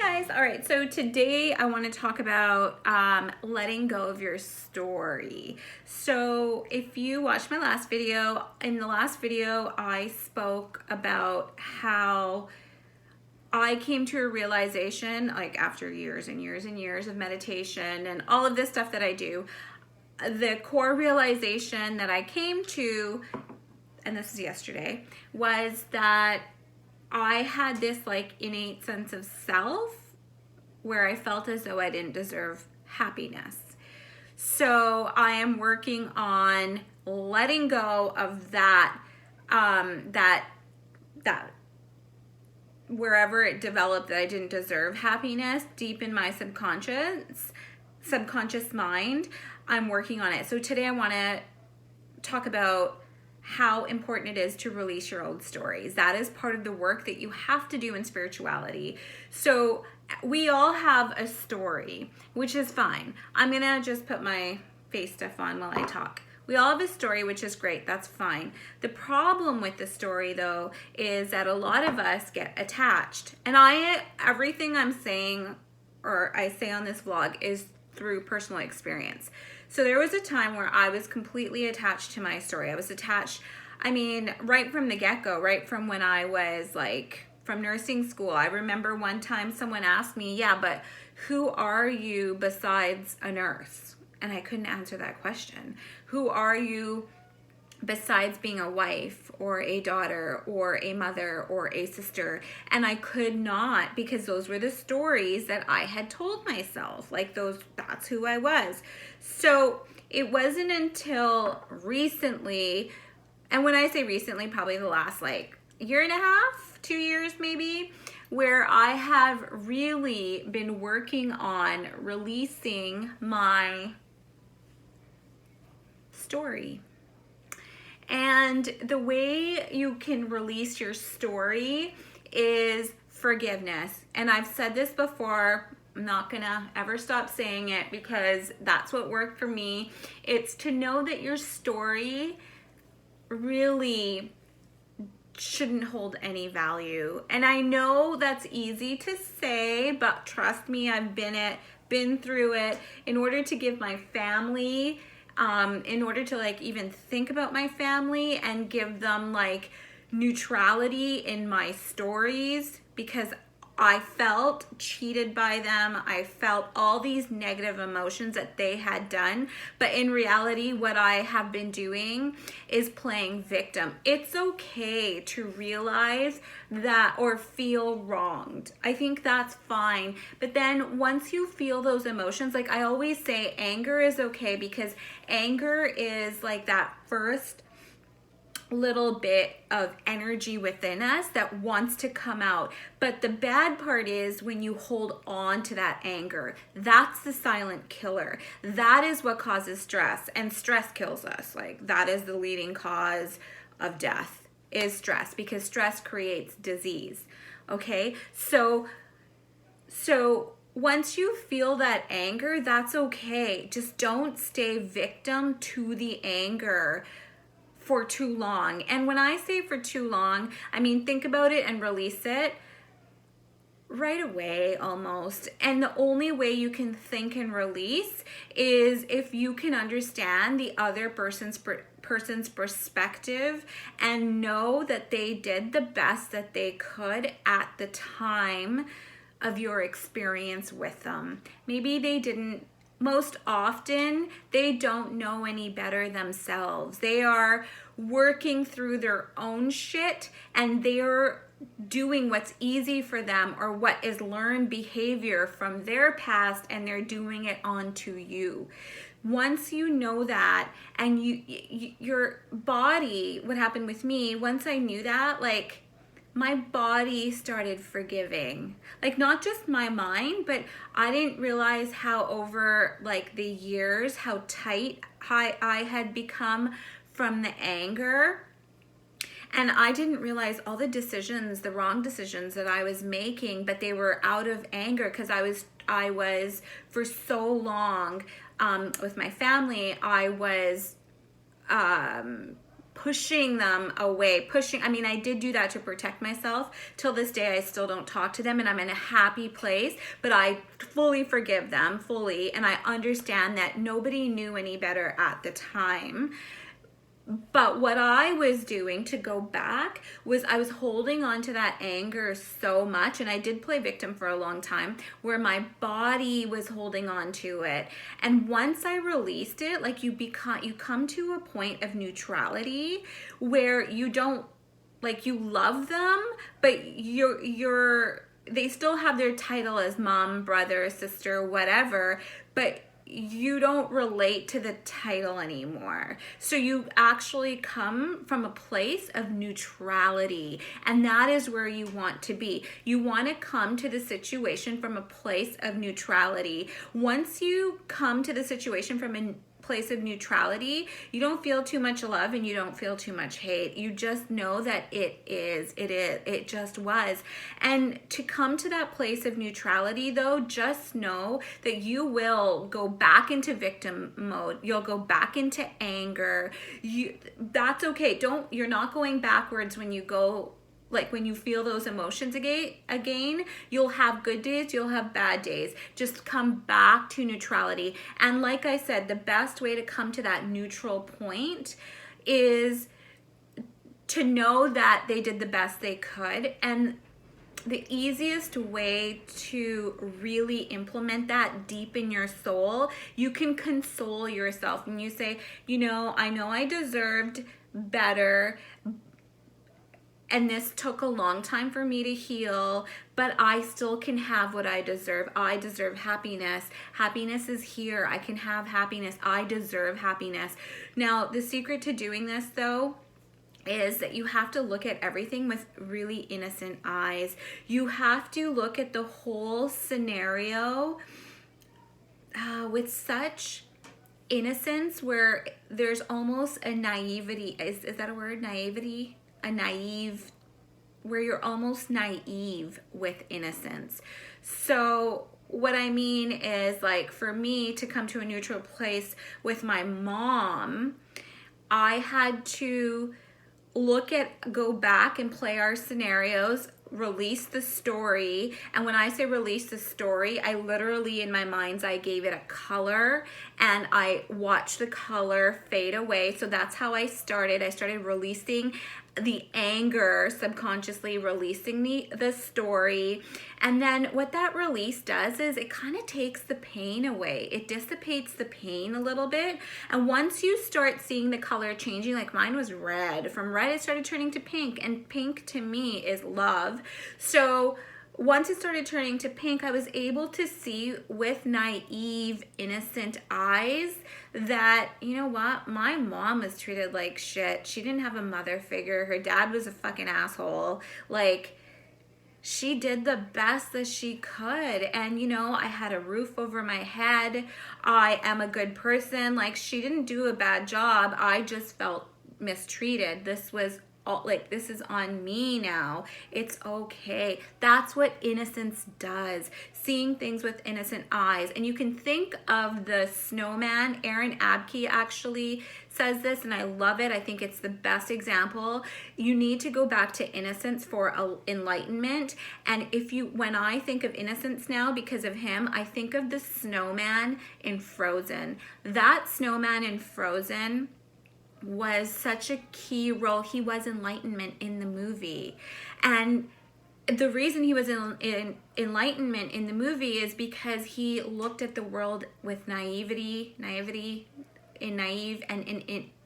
Guys, all right, so today I want to talk about letting go of your story. So if you watched my last video, in the last video I spoke about how I came to a realization, like after years and years and years of meditation and all of this stuff that I do, the core realization that I came to, and this is yesterday, was that I had this like innate sense of self where I felt as though I didn't deserve happiness. So I am working on letting go of that, that wherever it developed that I didn't deserve happiness deep in my subconscious mind. I'm working on it. So today I want to talk about how important it is to release your old stories. That is part of the work that you have to do in spirituality. So we all have a story, which is fine. I'm gonna just put my face stuff on while I talk. We all have a story, which is great, that's fine. The problem with the story though is that a lot of us get attached. And everything I'm saying or I say on this vlog is through personal experience. So there was a time where I was completely attached to my story. I was attached, right from the get-go, right from when I was like from nursing school. I remember one time someone asked me, yeah, but who are you besides a nurse? And I couldn't answer that question. Who are you besides being a wife or a daughter or a mother or a sister? And I could not, because those were the stories that I had told myself. That's who I was. So it wasn't until recently, and when I say recently, probably the last year and a half, 2 years maybe, where I have really been working on releasing my story. And the way you can release your story is forgiveness. And I've said this before, I'm not gonna ever stop saying it because that's what worked for me. It's to know that your story really shouldn't hold any value. And I know that's easy to say, but trust me, I've been through it. In order to give my family, in order to even think about my family and give them neutrality in my stories, because I felt cheated by them. I felt all these negative emotions that they had done. But in reality, what I have been doing is playing victim. It's okay to realize that or feel wronged. I think that's fine. But then once you feel those emotions, like I always say, anger is okay, because anger is like that first little bit of energy within us that wants to come out. But the bad part is when you hold on to that anger. That's the silent killer. That is what causes stress, and stress kills us. That is the leading cause of death, is stress, because stress creates disease. Okay, so once you feel that anger, that's okay. Just don't stay victim to the anger for too long. And when I say for too long, I mean think about it and release it right away almost. And the only way you can think and release is if you can understand the other person's perspective and know that they did the best that they could at the time of your experience with them. Maybe they didn't. Most often, they don't know any better themselves. They are working through their own shit, and they're doing what's easy for them or what is learned behavior from their past, and they're doing it onto you. Once you know that, and your body, what happened with me, once I knew that, my body started forgiving. Not just my mind, but I didn't realize how over the years, how tight I had become from the anger. And I didn't realize all the wrong decisions that I was making, but they were out of anger, because I was for so long with my family, I was pushing them away, I mean, I did do that to protect myself. Till this day, I still don't talk to them, and I'm in a happy place, but I fully forgive them, fully, and I understand that nobody knew any better at the time. But what I was doing to go back was I was holding on to that anger so much, and I did play victim for a long time, where my body was holding on to it. And once I released it, like you come to a point of neutrality where you don't, like, you love them, but they still have their title as mom, brother, sister, whatever, but you don't relate to the title anymore. So you actually come from a place of neutrality, and that is where you want to be. You want to come to the situation from a place of neutrality. Once you come to the situation from a place of neutrality, you don't feel too much love and you don't feel too much hate. You just know that it just was. And to come to that place of neutrality, though, just know that you will go back into victim mode. You'll go back into anger. That's okay. You're not going backwards when you go. Like when you feel those emotions again, you'll have good days, you'll have bad days. Just come back to neutrality. And like I said, the best way to come to that neutral point is to know that they did the best they could. And the easiest way to really implement that deep in your soul, you can console yourself and you say, I know I deserved better, and this took a long time for me to heal, but I still can have what I deserve. I deserve happiness. Happiness is here. I can have happiness. I deserve happiness. Now, the secret to doing this, though, is that you have to look at everything with really innocent eyes. You have to look at the whole scenario with such innocence, where there's almost a naivety. Is that a word? Naivety? Where you're almost naive with innocence. So what I mean is, like, for me to come to a neutral place with my mom, I had to go back and play our scenarios, release the story. And when I say release the story, I literally, in my mind's eye, gave it a color and I watched the color fade away. So that's how I started. I started releasing the anger, subconsciously releasing the story. And then what that release does is it kind of takes the pain away. It dissipates the pain a little bit. And once you start seeing the color changing, like mine was red. From red, it started turning to pink. And pink to me is love. So once it started turning to pink, I was able to see with naive, innocent eyes that, you know what, my mom was treated like shit. She didn't have a mother figure. Her dad was a fucking asshole. Like, she did the best that she could. And, I had a roof over my head. I am a good person. Like, she didn't do a bad job. I just felt mistreated. This is on me now. It's okay. That's what innocence does. Seeing things with innocent eyes. And you can think of the snowman. Aaron Abke actually says this, and I love it. I think it's the best example. You need to go back to innocence for enlightenment. And when I think of innocence now, because of him, I think of the snowman in Frozen. That snowman in Frozen was such a key role. He was enlightenment in the movie. And the reason he was in enlightenment in the movie is because he looked at the world with naivety, in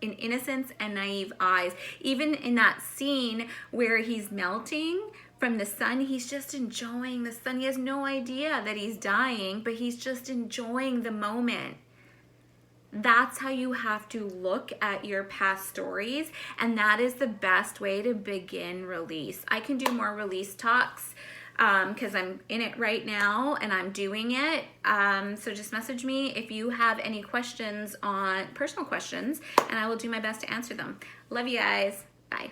innocence and naive eyes. Even in that scene where he's melting from the sun, he's just enjoying the sun. He has no idea that he's dying, but he's just enjoying the moment. That's how you have to look at your past stories, and that is the best way to begin release. I can do more release talks because I'm in it right now and I'm doing it. So just message me if you have any questions, personal questions, and I will do my best to answer them. Love you guys. Bye.